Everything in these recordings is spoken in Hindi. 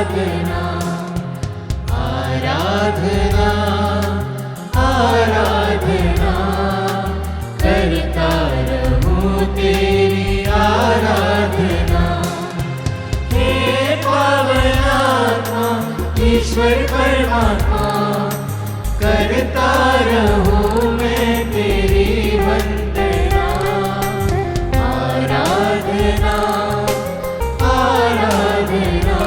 आराधना आराधना आराधना करता रहूं तेरी आराधना। हे पावन आत्मा ईश्वर परमात्मा करता रहूं मैं तेरी वंदना। आराधना आराधना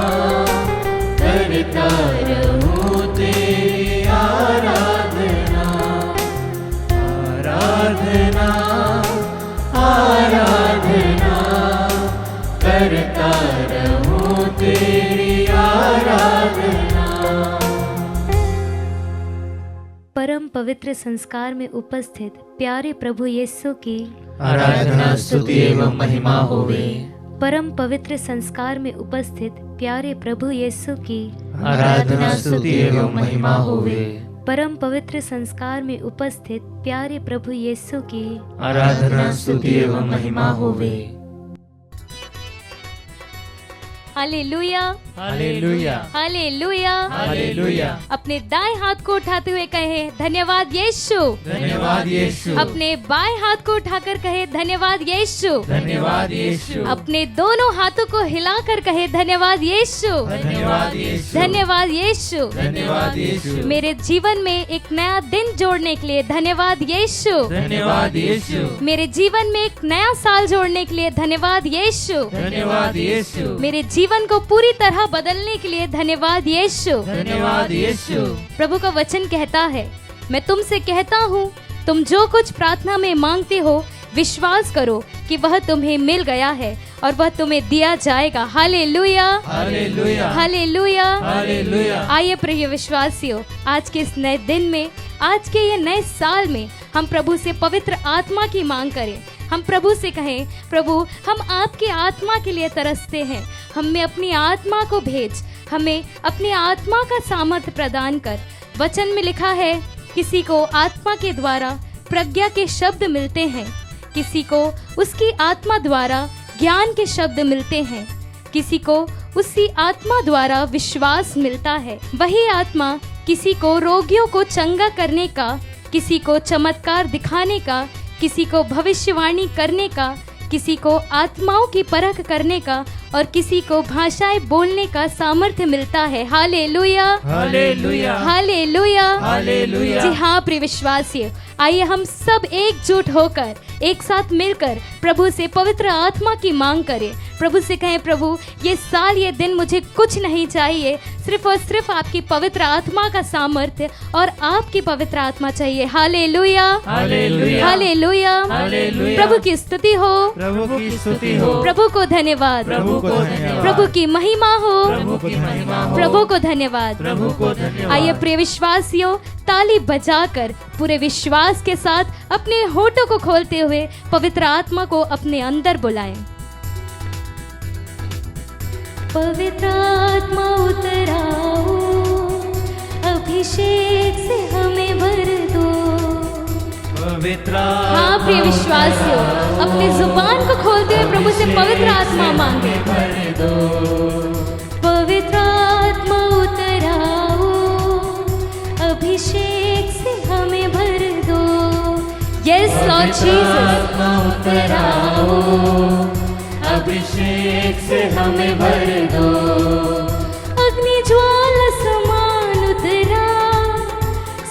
करता रहूं तेरी आराधना। आराधना आराधना करता रहूं तेरी आराधना। परम पवित्र संस्कार में उपस्थित प्यारे प्रभु यीशु की आराधना स्तुति एवं महिमा होवे। परम पवित्र संस्कार में उपस्थित प्यारे प्रभु यीशु की आराधना स्तुति एवं महिमा होवे। परम पवित्र संस्कार में उपस्थित प्यारे प्रभु यीशु की आराधना स्तुति एवं महिमा होवे। Hallelujah hallelujah hallelujah hallelujah. अपने दाएं हाथ को उठाते हुए कहे धन्यवाद यीशु। धन्यवाद यीशु। अपने बाएं हाथ को उठाकर कहे धन्यवाद यीशु। धन्यवाद यीशु। अपने दोनों हाथों को हिलाकर कहे धन्यवाद यीशु। धन्यवाद यीशु। धन्यवाद यीशु। धन्यवाद यीशु। मेरे जीवन में एक नया दिन जोड़ने के लिए धन्यवाद यीशु। धन्यवाद यीशु। मेरे जीवन में एक नया साल जोड़ने के लिए धन्यवाद यीशु। धन्यवाद यीशु। मेरे जीवन को पूरी तरह बदलने के लिए धन्यवाद यीशु। धन्यवाद यीशु। प्रभु का वचन कहता है, मैं तुमसे कहता हूँ, तुम जो कुछ प्रार्थना में मांगते हो विश्वास करो कि वह तुम्हें मिल गया है और वह तुम्हें दिया जाएगा। Hallelujah hallelujah hallelujah hallelujah. आइए प्रिय विश्वासियों, आज के इस नए दिन में, आज के ये नए साल में हम प्रभु से पवित्र आत्मा की मांग करें। हम प्रभु से कहें, प्रभु हम आपकी आत्मा के लिए तरसते हैं, हमें अपनी आत्मा को भेज, हमें अपनी आत्मा का सामर्थ्य प्रदान कर। वचन में लिखा है, किसी को आत्मा के द्वारा प्रज्ञा के शब्द मिलते हैं, किसी को उसकी आत्मा द्वारा ज्ञान के शब्द मिलते हैं, किसी को उसी आत्मा द्वारा विश्वास मिलता है। वही आत्मा किसी को रोगियों को चंगा करने का, किसी को चमत्कार दिखाने का, किसी को भविष्यवाणी करने का, किसी को आत्माओं की परख करने का और किसी को भाषाएं बोलने का सामर्थ्य मिलता है। Hallelujah hallelujah hallelujah hallelujah. जी हाँ प्रिय विश्वासियों, आइए हम सब एकजुट होकर एक साथ मिलकर प्रभु से पवित्र आत्मा की मांग करें। प्रभु से कहें, प्रभु ये साल, ये दिन मुझे कुछ नहीं चाहिए, सिर्फ और सिर्फ आपकी पवित्र आत्मा का सामर्थ्य और आपकी पवित्र आत्मा चाहिए। Hallelujah hallelujah hallelujah. हालेलुया। प्रभु की स्तुति हो, प्रभु की स्तुति हो, प्रभु को धन्यवाद, प्रभु को धन्यवाद, प्रभु की महिमा हो, प्रभु की महिमा हो, प्रभु को धन्यवाद, प्रभु को धन्यवाद। आइए प्रिय विश्वासियों, ताली बजाकर पूरे विश्वास के साथ अपने होठों को खोलते हुए पवित्र आत्मा को अपने अंदर बुलाएं। पवित्र आत्मा उतराओ, अभिषेक से हमें भर दो। पवित्र हाँ प्रिय विश्वासियों, अपनी जुबान को खोलते हुए प्रभु से पवित्र आत्मा मांगे। पवित्र आत्मा उतराओ, अभिषेक से हमें भर दो। यस लॉर्ड जीसस, उतराओ, अभिषेक से हमें भर दो। अग्नि ज्वाला समान उतरा,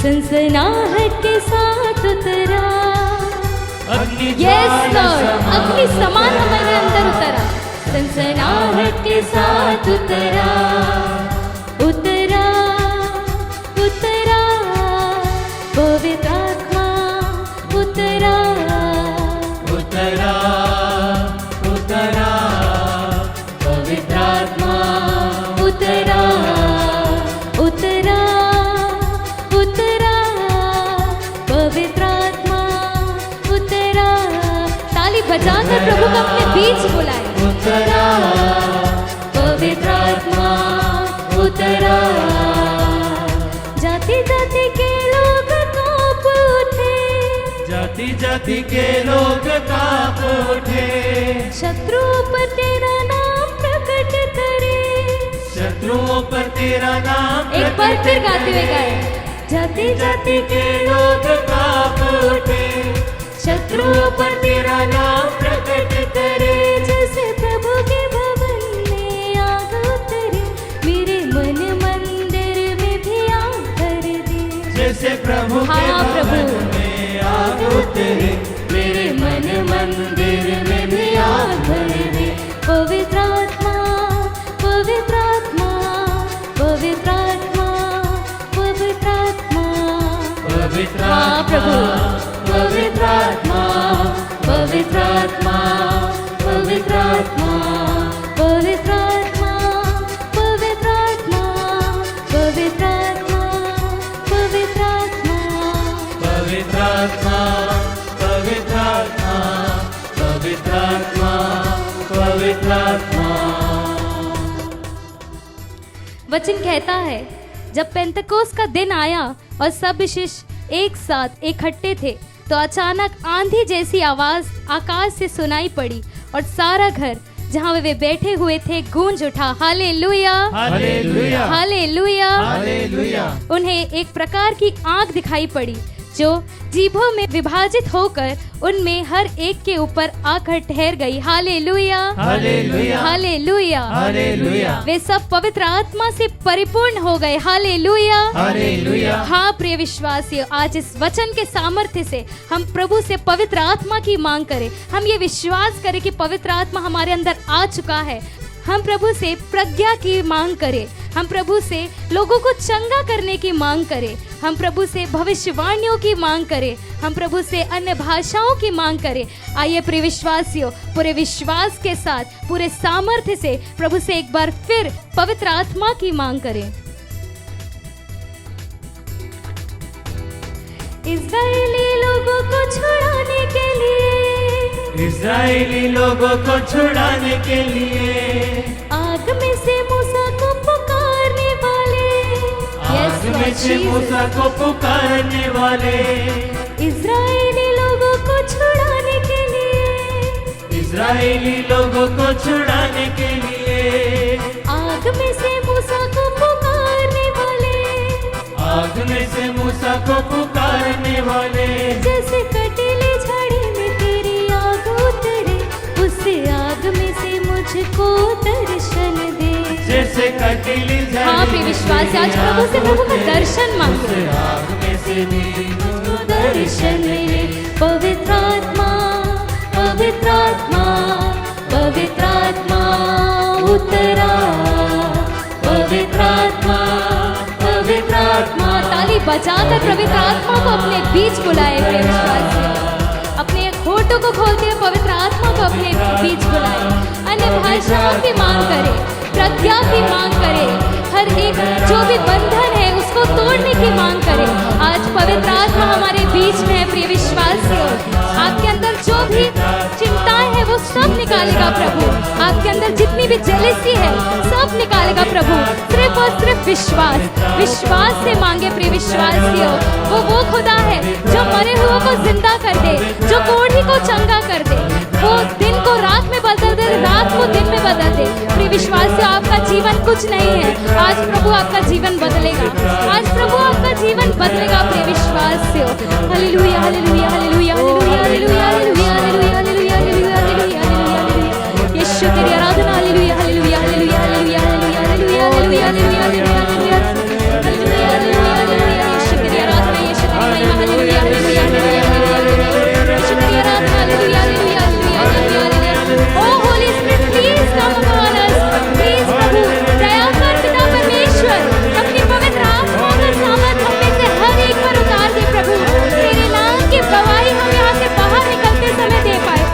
सनसनाहट के साथ उतरा। यस लॉर्ड, अग्नि समान हमारे अंदर उतरा, सनसनाहट के साथ उतरा। उतरा उतरा पवित्र आत्मा उतरा। उतरा उतरा पवित्र आत्मा उतरा उतरा उतरा पवित्र आत्मा उतरा। ताली बजाकर प्रभु को अपने बीच बुलाए। उतरा पवित्र आत्मा उतरा। जाति जाति के लोग कांप उठे, जाति जाति के लोग कांप उठे। शत्रु पर तेरा नाम प्रकट करे, शत्रु शत्रुओं पर तेरा नाम एक बार फिर गाते हुए गाए। जाति जाति के लोग कांप उठे, शत्रुओं पर तेरा नाम प्रकट करे। जैसे प्रभु के भवन में आग उतरे, मेरे मन मंदिर में भी आग भर दे। जैसे प्रभु के भवन में आग उतरे, मेरे मन मंदिर में भी आग भर दे। पवित्र आत्मा, पवित्र आत्मा, पवित्र आत्मा, पवित्र आत्मा, पवित्र हाँ प्रभु, पवित्र आत्मा, पवित्र आत्मा, पवित्र आत्मा, पवित्र आत्मा, पवित्र आत्मा, पवित्र आत्मा, पवित्र आत्मा, पवित्र आत्मा, पवित्र आत्मा, पवित्र आत्मा, पवित्र आत्मा। वचन कहता है, जब पेंतकोस का दिन आया और सब शिष्य एक साथ इकट्ठे थे, तो अचानक आंधी जैसी आवाज आकाश से सुनाई पड़ी और सारा घर जहाँ वे बैठे हुए थे गूंज उठा। Hallelujah, hallelujah, hallelujah, hallelujah. उन्हें एक प्रकार की आग दिखाई पड़ी जो जीभों में विभाजित होकर उनमें हर एक के ऊपर आकर ठहर गई। Hallelujah, hallelujah, hallelujah, hallelujah. वे सब पवित्र आत्मा से परिपूर्ण हो गए। Hallelujah, hallelujah. हाँ प्रिय विश्वासियों, आज इस वचन के सामर्थ्य से हम प्रभु से पवित्र आत्मा की मांग करें। हम ये विश्वास करें कि पवित्र आत्मा हमारे अंदर आ चुका है। हम प्रभु से प्रज्ञा की मांग करें, हम प्रभु से लोगों को चंगा करने की मांग करें, हम प्रभु से भविष्यवाणियों की मांग करें, हम प्रभु से अन्य भाषाओं की मांग करें। आइए प्रिय विश्वासियों, पूरे विश्वास के साथ, पूरे सामर्थ्य से प्रभु से एक बार फिर पवित्र आत्मा की मांग करें। इस्राएली लोगों को छुड़ाने के लिए, इस्राएली लोगों को छुड़ाने के लिए आग में से मूसा को पुकारने वाले, आग में से मूसा को पुकारने वाले, इस्राएली लोगों को छुड़ाने के लिए, इस्राएली लोगों को छुड़ाने के लिए आग में से मूसा को पुकारने वाले, आग में से मूसा को पुकारने वाले। जैसे कटीली झाड़ी में तेरी आग उतरे, उस आग में से मुझको दर्शन दे। जैसे कटीली झाड़ी हाँ प्रिय विश्वास, आज प्रभु से प्रभु का दर्शन मांगे। आग में से मुझको दर्शन दे। पवित्र आत्मा, पवित्र आत्मा, पवित्र आत्मा उतरा, पवित्र आत्मा, पवित्र आत्मा। ताली बजाकर पवित्र आत्मा को अपने बीच बुलाए। प्रिय विश्वासी, अपने होठों को खोलते हुए पवित्र आत्मा को अपने बीच बुलाए। अन्य भाषाओं की मांग करे, प्रज्ञा की मांग करे, हर एक जो भी बंधन है उसको तोड़ने की मांग करे। आज पवित्र आत्मा हमारे बीच में है। प्रिय विश्वासियों, आपके अंदर जो भी चिंताएं हैं वो सब निकालेगा प्रभु। आपके अंदर जितनी भी जेलसी है सब निकालेगा प्रभु। सिर्फ और सिर्फ विश्वास, विश्वास से मांगे। प्रिय विश्वासियों, वो खुदा है जो मरे हुए को जिंदा कर दे, जो कोढ़ी को चंगा कर दे, वो दिन को रात में बदल दे, रात को दिन में बदल दे। प्रिय विश्वासियों, आपका जीवन कुछ नहीं है, आज प्रभु आपका जीवन बदलेगा। आज प्रभु आपका जीवन बदलेगा। प्रिय विश्वासियों, हालेलुया, hallelujah, hallelujah, hallelujah, hallelujah, hallelujah, hallelujah, hallelujah, hallelujah, हालेलुया। यीशु तेरी आराधना। हालेलुया, hallelujah, hallelujah, hallelujah, hallelujah, hallelujah, hallelujah, hallelujah, hallelujah, hallelujah, hallelujah, हालेलुया। यीशु तेरी आराधना, यीशु तेरी महिमा। हालेलुया, हालेलुया, हालेलुया, हालेलुया, यीशु तेरी आराधना। हालेलुया, हालेलुया, हालेलुया, हालेलुया। O Holy Spirit, please come upon us. Please प्रभु, दया कर पिता परमेश्वर, अपनी पवित्र आत्मा का सामर्थ हम में से हर एक पर उतार दे प्रभु। तेरे नाम की गवाही हम यहाँ से बाहर निकलते समय दे पाए।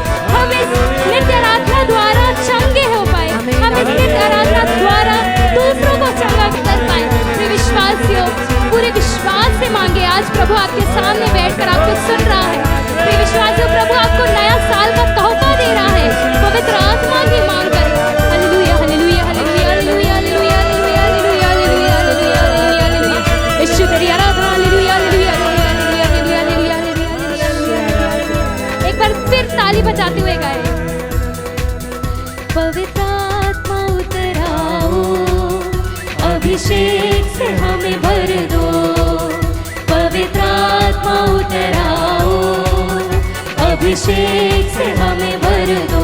अभिषेक से हमें भर दो, पवित्र आत्मा उतर आओ, अभिषेक से हमें भर दो,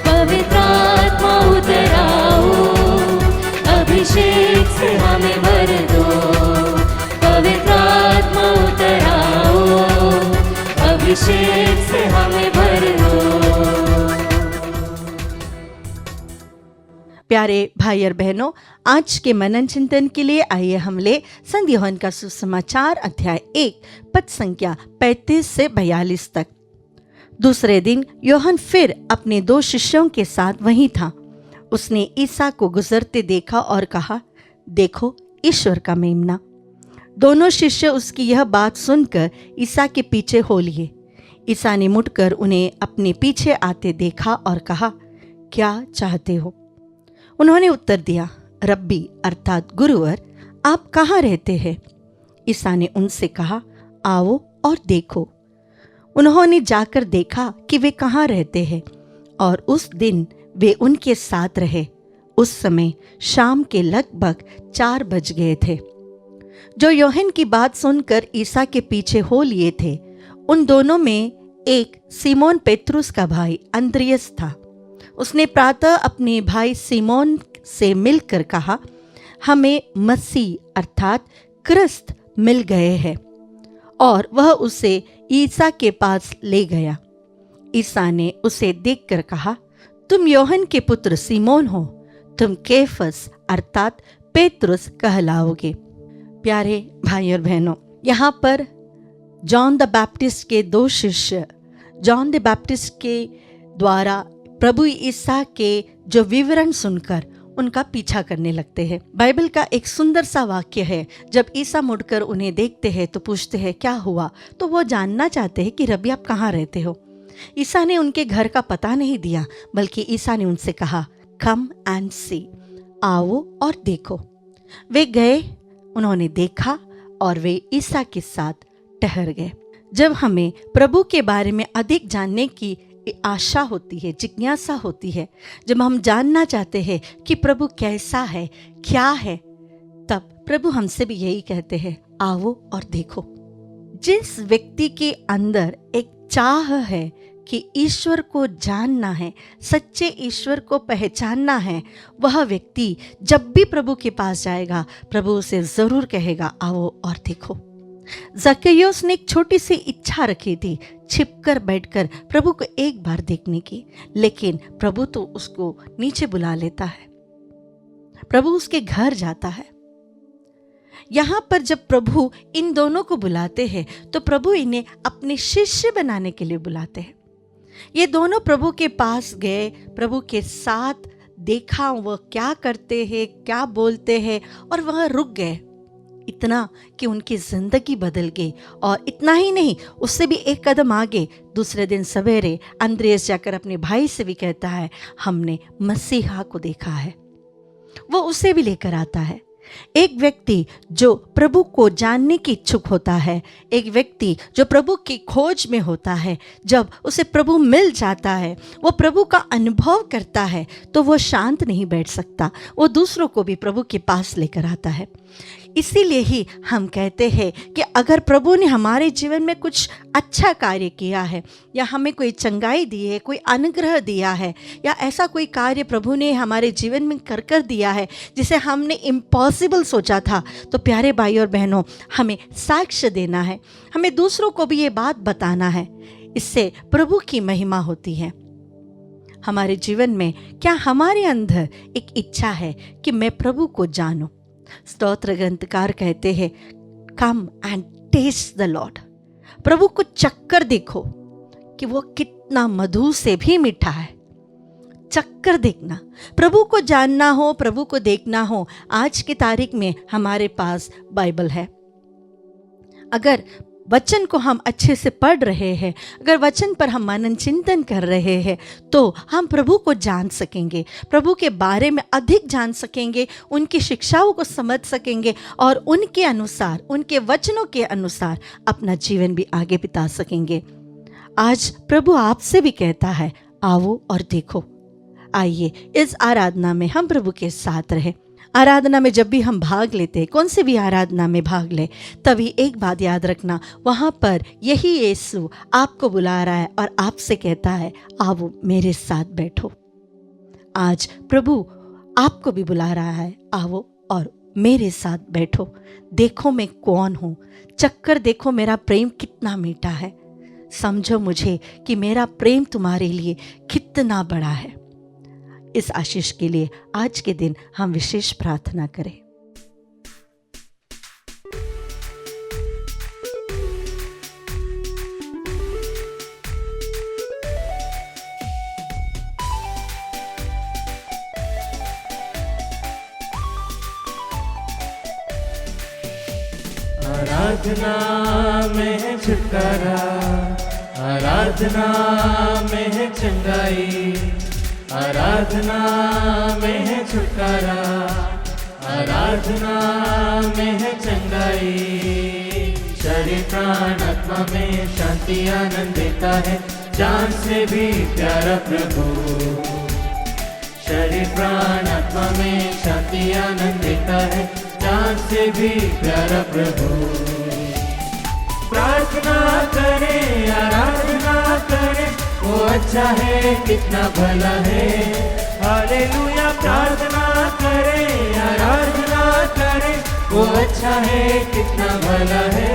पवित्र आत्मा उतर आओ, अभिषेक से हमें भर दो, पवित्र आत्मा उतर आओ, अभिषेक से हमें भर दो। प्यारे भाई और बहनों, आज के मनन चिंतन के लिए आइए हम ले संत यूहन्ना का सुसमाचार अध्याय 1 पद संख्या 35 से 42 तक। दूसरे दिन यूहन्ना फिर अपने 2 शिष्यों के साथ वहीं था। उसने ईसा को गुजरते देखा और कहा, देखो ईश्वर का मेमना। दोनों शिष्य उसकी यह बात सुनकर ईसा के पीछे हो लिए। ईसा ने मुड़कर उन्हें अपने पीछे आते देखा और कहा, क्या चाहते हो? उन्होंने उत्तर दिया, रब्बी अर्थात गुरुवर, आप कहाँ रहते हैं? ईसा ने उनसे कहा, आओ और देखो। उन्होंने जाकर देखा कि वे कहाँ रहते हैं, और उस दिन वे उनके साथ रहे। उस समय शाम के लगभग 4 बज गए थे। जो यूहन्ना की बात सुनकर ईसा के पीछे हो लिए थे, उन दोनों में एक सीमोन पेत्रुस का भाई अंद्रियास था। उसने प्रातः अपने भाई सीमोन से मिलकर कहा, हमें मसीह अर्थात क्रिस्त मिल गए हैं, और वह उसे ईसा के पास ले गया। ईसा ने उसे देखकर कहा, तुम यूहन्ना के पुत्र सीमोन हो, तुम केफस अर्थात पेत्रुस कहलाओगे। प्यारे भाई और बहनों, यहाँ पर जॉन द बैप्टिस्ट के 2 शिष्य जॉन द बैप्टिस्ट के द्वारा प्रभु ईसा के जो विवरण सुनकर उनका पीछा करने लगते हैं। बाइबल का एक सुंदर सा वाक्य है, जब ईसा मुड़कर उन्हें देखते हैं तो पूछते हैं क्या हुआ, तो वो जानना चाहते हैं कि रब्बी आप कहाँ रहते हो। ईसा ने उनके घर का पता नहीं दिया, बल्कि ईसा ने उनसे कहा, कम एंड सी, आओ और देखो। वे गए, उन्होंने देखा और वे ईसा के साथ ठहर गए। जब हमें प्रभु के बारे में अधिक जानने की आशा होती है, जिज्ञासा होती है, जब हम जानना चाहते हैं कि प्रभु कैसा है, क्या है, तब प्रभु हमसे भी यही कहते हैं, आओ और देखो। जिस व्यक्ति के अंदर एक चाह है कि ईश्वर को जानना है, सच्चे ईश्वर को पहचानना है, वह व्यक्ति जब भी प्रभु के पास जाएगा, प्रभु उसे जरूर कहेगा, आओ और देखो। ज़क्कैयोस ने एक छोटी सी इच्छा रखी थी, छिपकर बैठकर प्रभु को एक बार देखने की, लेकिन प्रभु तो उसको नीचे बुला लेता है, प्रभु उसके घर जाता है। यहाँ पर जब प्रभु इन दोनों को बुलाते हैं तो प्रभु इन्हें अपने शिष्य बनाने के लिए बुलाते हैं। ये दोनों प्रभु के पास गए, प्रभु के साथ देखा वह क्या करते हैं, क्या बोलते हैं, और वह रुक गए। इतना कि उनकी जिंदगी बदल गई। और इतना ही नहीं, उससे भी एक कदम आगे, दूसरे दिन सवेरे अंद्रियास जाकर अपने भाई से भी कहता है, हमने मसीहा को देखा है। वो उसे भी लेकर आता है। एक व्यक्ति जो प्रभु को जानने की इच्छुक होता है, एक व्यक्ति जो प्रभु की खोज में होता है, जब उसे प्रभु मिल जाता है, वो प्रभु का अनुभव करता है, तो वो शांत नहीं बैठ सकता, वो दूसरों को भी प्रभु के पास लेकर आता है। इसीलिए ही हम कहते हैं कि अगर प्रभु ने हमारे जीवन में कुछ अच्छा कार्य किया है, या हमें कोई चंगाई दी है, कोई अनुग्रह दिया है, या ऐसा कोई कार्य प्रभु ने हमारे जीवन में कर दिया है जिसे हमने इम्पॉसिबल सोचा था, तो प्यारे भाई और बहनों, हमें साक्ष्य देना है, हमें दूसरों को भी ये बात बताना है। इससे प्रभु की महिमा होती है। हमारे जीवन में क्या हमारे अंदर एक इच्छा है कि मैं प्रभु को जानूं? स्तोत्र ग्रंथकार कहते हैं, come and taste the Lord. प्रभु को चक्कर देखो कि वो कितना मधु से भी मीठा है। चक्कर देखना, प्रभु को जानना हो, प्रभु को देखना हो। आज की तारीख में हमारे पास बाइबल है। अगर वचन को हम अच्छे से पढ़ रहे हैं, अगर वचन पर हम मनन चिंतन कर रहे हैं, तो हम प्रभु को जान सकेंगे, प्रभु के बारे में अधिक जान सकेंगे, उनकी शिक्षाओं को समझ सकेंगे और उनके अनुसार, उनके वचनों के अनुसार अपना जीवन भी आगे बिता सकेंगे। आज प्रभु आपसे भी कहता है, आओ और देखो। आइए इस आराधना में हम प्रभु के साथ रहे। आराधना में जब भी हम भाग लेते हैं, कौन सी भी आराधना में भाग ले, तभी एक बात याद रखना, वहाँ पर यही यीशु आपको बुला रहा है और आपसे कहता है आओ मेरे साथ बैठो। आज प्रभु आपको भी बुला रहा है, आओ और मेरे साथ बैठो, देखो मैं कौन हूँ, चक्कर देखो मेरा प्रेम कितना मीठा है, समझो मुझे कि मेरा प्रेम तुम्हारे लिए कितना बड़ा है। इस आशीष के लिए आज के दिन हम विशेष प्रार्थना करें। आराधना में है छुटकारा, आराधना में है चंगाई, आराधना में है छुटकारा, आराधना में है चंगाई। शरीर प्राण आत्मा में शांति आनंद देता है, जान से भी प्यारा प्रभु। शरीर प्राण आत्मा में शांति आनंद देता है, जान से भी प्यारा प्रभु। प्रार्थना करें, आराधना करें, वो अच्छा है कितना भला है। हालेलुया। प्रार्थना करें, आराधना करें, वो अच्छा है कितना भला है।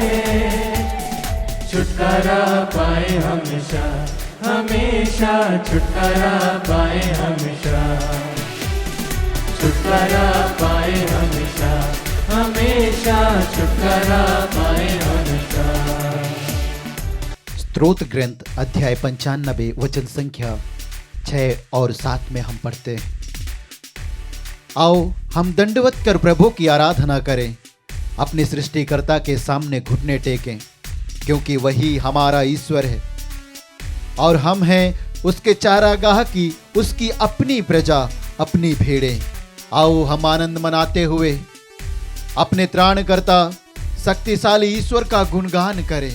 छुटकारा पाए हमेशा, हमेशा छुटकारा पाए हमेशा, छुटकारा पाए हमेशा, हमेशा छुटकारा पाए हमेशा। स्तोत्र ग्रंथ अध्याय 95 वचन संख्या 6 और 7 में हम पढ़ते हैं, आओ हम दंडवत कर प्रभु की आराधना करें, अपने सृष्टिकर्ता के सामने घुटने टेकें, क्योंकि वही हमारा ईश्वर है और हम हैं उसके चारागाह की, उसकी अपनी प्रजा, अपनी भेड़ें। आओ हम आनंद मनाते हुए अपने त्राणकर्ता शक्तिशाली ईश्वर का गुणगान करें,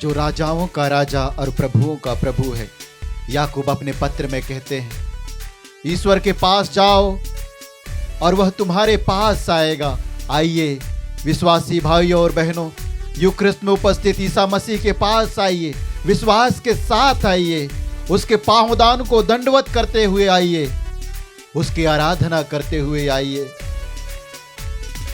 जो राजाओं का राजा और प्रभुओं का प्रभु है। याकूब अपने पत्र में कहते हैं, ईश्वर के पास जाओ और वह तुम्हारे पास आएगा। आइए विश्वासी भाइयों और बहनों, यूक्रिस्ट में उपस्थित ईसा मसीह के पास आइए, विश्वास के साथ आइए, उसके पांवदान को दंडवत करते हुए आइए, उसकी आराधना करते हुए आइए,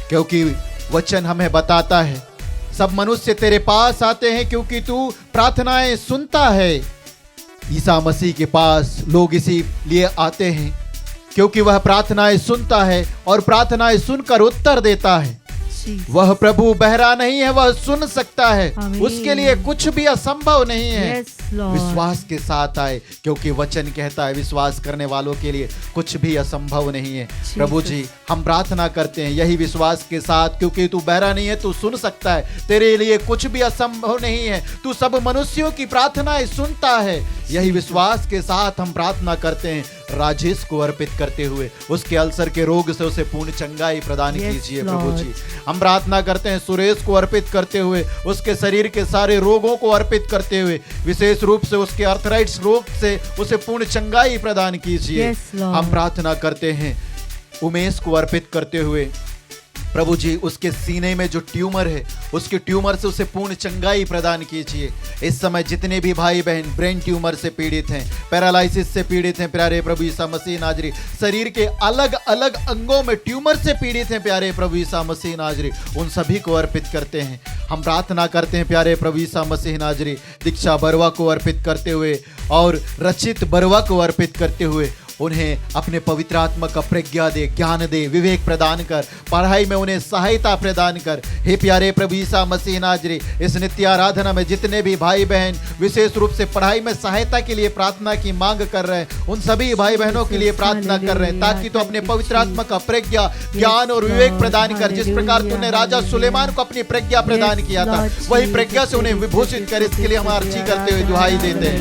क्योंकि वचन हमें बताता है सब मनुष्य तेरे पास आते हैं क्योंकि तू प्रार्थनाएं सुनता है। ईसा मसीह के पास लोग इसीलिए आते हैं क्योंकि वह प्रार्थनाएं सुनता है और प्रार्थनाएं सुनकर उत्तर देता है। वह प्रभु बहरा नहीं है, वह सुन सकता है, उसके लिए कुछ भी असंभव नहीं है। विश्वास के साथ आए, क्योंकि वचन कहता है विश्वास करने वालों के लिए कुछ भी असंभव नहीं है। प्रभु जी हम प्रार्थना करते हैं यही विश्वास के साथ, क्योंकि तू बहरा नहीं है, तू सुन सकता है, तेरे लिए कुछ भी असंभव नहीं है, तू सब मनुष्यों की प्रार्थनाएं सुनता है। यही विश्वास के साथ हम प्रार्थना करते हैं, राजेश को अर्पित करते हुए उसके अल्सर के रोग से उसे पूर्ण चंगाई प्रदान कीजिए प्रभु जी। हम प्रार्थना करते हैं सुरेश को अर्पित करते हुए उसके शरीर के सारे रोगों को अर्पित करते हुए, विशेष रूप से उसके आर्थराइटिस रोग से उसे पूर्ण चंगाई प्रदान कीजिए। हम प्रार्थना करते हैं उमेश को अर्पित करते हुए, प्रभु जी उसके सीने में जो ट्यूमर है उसके ट्यूमर से उसे पूर्ण चंगाई प्रदान कीजिए। इस समय जितने भी भाई बहन ब्रेन ट्यूमर से पीड़ित हैं, पैरालिसिस से पीड़ित हैं, प्यारे प्रभु यीशु मसीह नाजरी, शरीर के अलग अलग अंगों में ट्यूमर से पीड़ित हैं, प्यारे प्रभु यीशु मसीह नाजरी, उन सभी को अर्पित करते हैं। हम प्रार्थना करते हैं प्यारे प्रभु यीशु मसीह नाजरी, दीक्षा बरवा को अर्पित करते हुए और रचित बरवा को अर्पित करते हुए उन्हें अपने पवित्र आत्मा का प्रज्ञा दे, ज्ञान दे, विवेक प्रदान कर, पढ़ाई में उन्हें सहायता प्रदान कर। हे प्यारे प्रभु यीशु मसीह नाजरी, इस नित्य आराधना में जितने भी भाई बहन विशेष रूप से पढ़ाई में सहायता के लिए प्रार्थना की मांग कर रहे हैं, उन सभी भाई बहनों के लिए प्रार्थना कर रहे हैं, ताकि तो अपने पवित्र आत्मा का प्रज्ञा, ज्ञान और विवेक प्रदान कर। जिस प्रकार तूने राजा सुलेमान को अपनी प्रज्ञा प्रदान किया था, वही प्रज्ञा से उन्हें विभूषित कर। इसके लिए हम अर्जी करते हुए दुहाई देते हैं।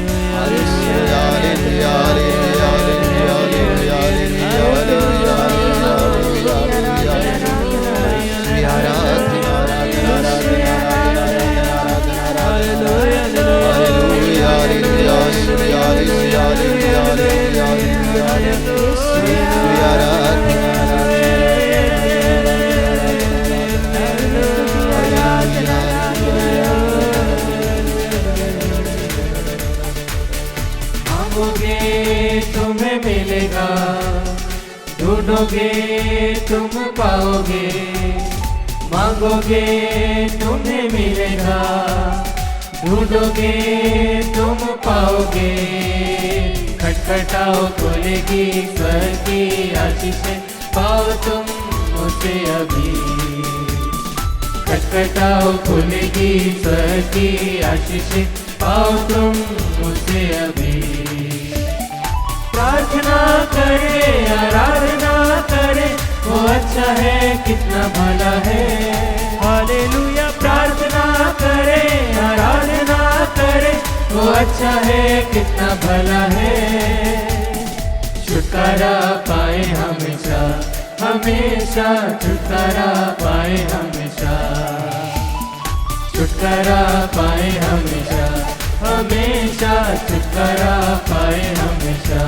ढूंढोगे तुम पाओगे, मांगोगे तुम्हें मिलेगा, ढूंढोगे तुम पाओगे, खटखटाओ खुलेगी स्वर की आशीषें, पाओ तुम उसे अभी, खटखटाओ खुलेगी स्वर की आशीषें, पाओ तुम उसे अभी। प्रार्थना करे आराधना करे, वो अच्छा है कितना भला है, हालेलुया। प्रार्थना करे आराधना करे, वो अच्छा है कितना भला है, छुटकारा पाए हमेशा हमेशा, छुटकारा पाए हमेशा, छुटकारा पाए हमेशा हमेशा, छुटकारा पाए हमेशा।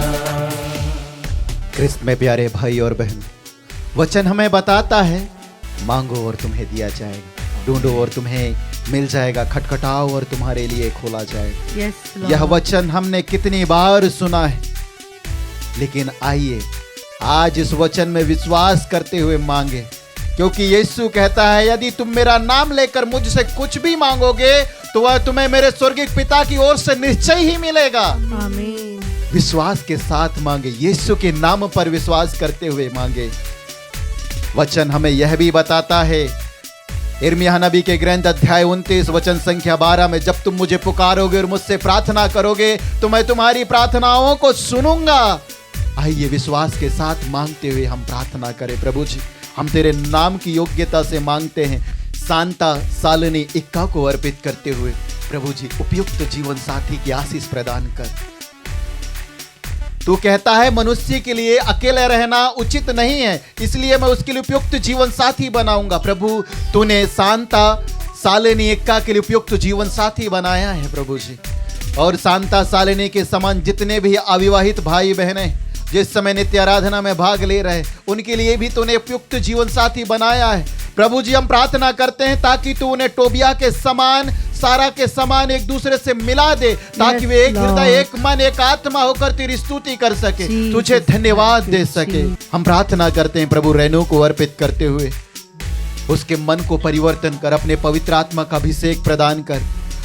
क्रिस्त में प्यारे भाई और बहन, वचन हमें बताता है मांगो और तुम्हें दिया जाएगा, ढूंढो और तुम्हें मिल जाएगा, खटखटाओ और तुम्हारे लिए खोला जाएगा। यस यह वचन हमने कितनी बार सुना है, लेकिन आइए आज इस वचन में विश्वास करते हुए मांगे, क्योंकि यीशु कहता है यदि तुम मेरा नाम लेकर मुझसे कुछ भी मांगोगे तो वह तुम्हें मेरे स्वर्गीय पिता की ओर से निश्चय ही मिलेगा। आमीन। विश्वास के साथ मांगे, यीशु के नाम पर विश्वास करते हुए मांगे। वचन हमें यह भी बताता है यिर्मयाह नबी के ग्रंथ अध्याय 29 वचन संख्या 12 में, जब तुम मुझे पुकारोगे और मुझसे प्रार्थना करोगे तो मैं तुम्हारी प्रार्थनाओं को सुनूंगा। आइए विश्वास के साथ मांगते हुए हम प्रार्थना करें। प्रभु जी, हम तेरे नाम की योग्यता से मांगते हैं, सांता सालनी इक्का को अर्पित करते हुए प्रभु जी उपयुक्त जीवन साथी की आशीष प्रदान कर। तू कहता है मनुष्य के लिए अकेले रहना उचित नहीं है, इसलिए मैं उसके लिए उपयुक्त जीवन साथी बनाऊंगा। प्रभु, तूने सांता सालनी इक्का के लिए उपयुक्त जीवन साथी बनाया है प्रभु जी, और सांता सालनी के समान जितने भी अविवाहित भाई बहनें जिस समय नित्य आराधना में भाग ले रहे, उनके लिए भी तूने उपयुक्त जीवन साथी बनाया है। प्रभु जी, हम प्रार्थना करते हैं ताकि तू उन्हें टोबिया के समान, सारा के समान एक दूसरे से मिला दे, ताकि वे एक हृदय, एक मन, एक आत्मा होकर तेरी स्तुति कर सके, तुझे धन्यवाद दे सके। हम प्रार्थना करते हैं प्रभु, रेनू को अर्पित करते हुए उसके मन को परिवर्तन कर, अपने पवित्र आत्मा का अभिषेक प्रदान कर।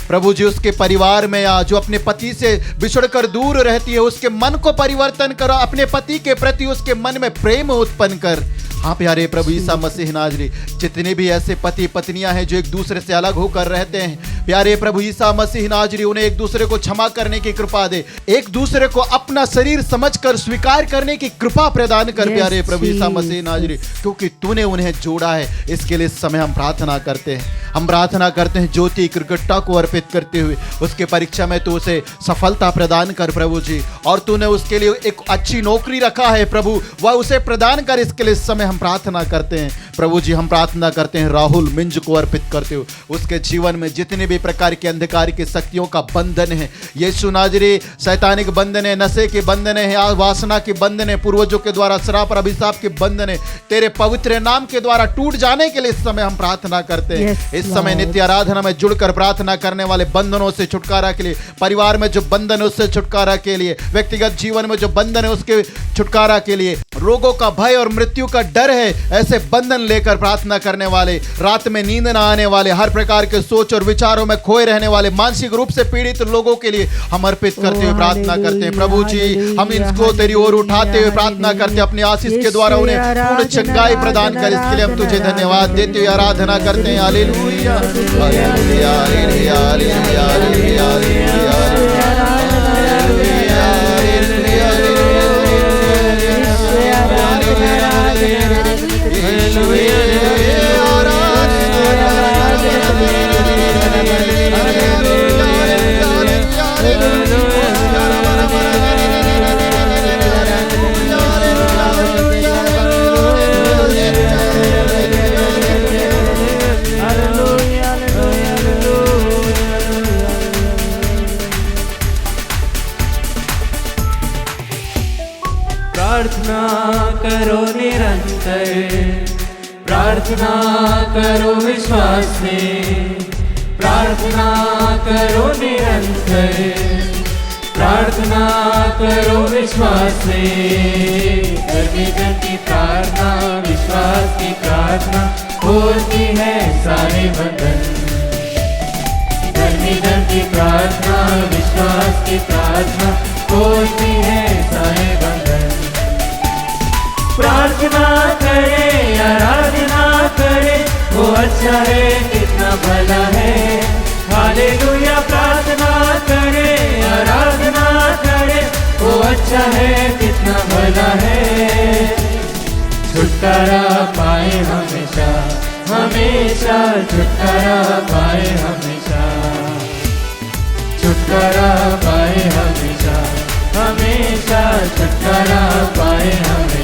प्रभु जी, उसके परिवार में या जो अपने पति से बिछड़कर दूर रहती है, उसके मन को परिवर्तन करो, अपने पति के प्रति उसके मन में प्रेम उत्पन्न कर। हाँ प्यारे प्रभु ईसा मसीह नाजरी, जितने भी ऐसे पति पत्नियां हैं जो एक दूसरे से अलग होकर रहते हैं, प्यारे प्रभु ईसा मसीह नाजरी उन्हें एक दूसरे को क्षमा करने की कृपा दे, एक दूसरे को अपना शरीर समझकर स्वीकार करने की कृपा प्रदान कर। प्यारे प्रभु ईसा मसीह नाजरी, क्योंकि तूने उन्हें जोड़ा है, इसके लिए इस समय हम प्रार्थना करते हैं। हम प्रार्थना करते हैं ज्योति कृगट्टा को अर्पित करते हुए, उसके परीक्षा में तू उसे सफलता प्रदान कर प्रभु जी, और तूने उसके लिए एक अच्छी नौकरी रखा है प्रभु, वह उसे प्रदान कर। इसके लिए इस समय हम प्रार्थना करते हैं प्रभु जी। हम प्रार्थना करते हैं राहुल मिंज को अर्पित करते हुए, उसके जीवन में जितने भी प्रकार के अंधकार की शक्तियों का बंधन है, यीशु नाजरी, शैतानिक बंधन है, नशे के बंधन है, वासना के बंधन है, पूर्वजों के द्वारा श्राप और अभिशाप के बंधन है, तेरे पवित्र नाम के द्वारा टूट जाने के लिए इस समय हम प्रार्थना करते हैं। इस समय नित्य आराधना में जुड़कर प्रार्थना करने वाले बंधनों से छुटकारा के लिए, परिवार में जो बंधन है उससे छुटकारा के लिए, व्यक्तिगत जीवन में जो बंधन है उसके छुटकारा के लिए, रोगों का भय और मृत्यु का डर है, ऐसे बंधन लेकर प्रार्थना करने वाले, रात में नींद न आने वाले, हर प्रकार के सोच और विचारों में खोए रहने वाले, मानसिक रूप से पीड़ित लोगों के लिए हम अर्पित करते हुए प्रार्थना करते हैं। प्रभु जी, हम इनको तेरी ओर उठाते हुए प्रार्थना करते हैं, अपने आशीष के द्वारा उन्हें पूर्ण चंगाई प्रदान कर। इसके लिए हम तुझे धन्यवाद देते हुए आराधना करते हैं। Hallelujah, hallelujah, hallelujah, hallelujah, hallelujah, प्रार्थना करो निरंतर, प्रार्थना करो विश्वास से, प्रार्थना करो निरंतर, प्रार्थना करो विश्वास से, धर्मी की प्रार्थना विश्वास की प्रार्थना खोलती है सारे बंधन। धर्मी की प्रार्थना विश्वास की प्रार्थना खोलती है सारे बंधन। प्रार्थना करे आराधना करे, वो अच्छा है कितना भला है। हालेलुया। प्रार्थना करे आराधना करे, वो अच्छा है कितना भला है। छुटकारा पाए हमेशा हमेशा, छुटकारा पाए हमेशा, छुटकारा पाए हमेशा हमेशा, छुटकारा पाए हमेशा।